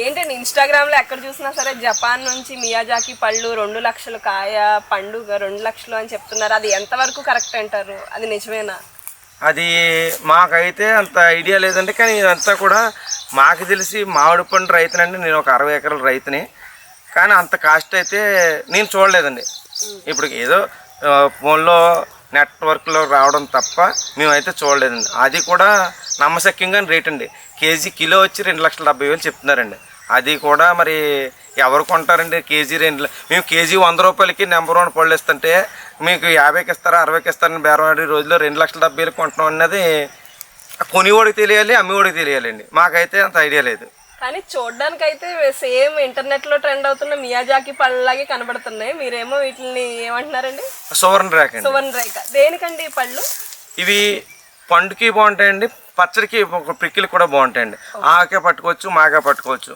ఏంటండి ఇన్స్టాగ్రామ్ లో ఎక్కడ చూసినా సరే జపాన్ నుంచి మియాజాకి పళ్ళు 2 లక్షలు కాయ పండుగ 2 లక్షలు అని చెప్తున్నారు. అది ఎంతవరకు కరెక్ట్ అంటారు? అది నిజమేనా? అది మాకైతే అంత ఐడియా లేదండి. కానీ ఇదంతా కూడా మాకు తెలిసి మామిడి పండు రైతునండి. నేను ఒక 60 ఎకరాల రైతుని. కానీ అంత కాస్ట్ అయితే నేను చూడలేదండి. ఇప్పుడు ఏదో ఫోన్లో నెట్వర్క్లో రావడం తప్ప మేమైతే చూడలేదండి. అది కూడా నమ్మశక్యంగా రేట్ అండి. కిలో వచ్చి 2,70,000 చెప్తున్నారండి. అది కూడా మరి ఎవరు కొంటారండి? కేజీ మేము కేజీ 100 రూపాయలకి నెంబర్ 1 పళ్ళు ఇస్తుంటే మీకు 50కి ఇస్తారా 60కి ఇస్తారని బేరవాడి రోజుల్లో 2,70,000 కొంటున్నాం అన్నది కొనివాడికి తెలియాలి, అమ్మివాడికి తెలియాలండి. మాకైతే అంత ఐడియా లేదు. కానీ చూడడానికి అయితే సేమ్ ఇంటర్నెట్ లో ట్రెండ్ అవుతున్న మియాజాకి పళ్ళలాగే కనబడుతున్నాయి. మీరేమో వీటిని ఏమంటున్నారండి? సువర్ణ రేఖ. సువర్ణ రేఖ దేనికండి ఈ పళ్ళు? ఇవి పండుకి బాగుంటాయండి, పచ్చడికి పిక్కిలు కూడా బాగుంటాయండి. ఆకే పట్టుకోవచ్చు, మాగా పట్టుకోవచ్చు.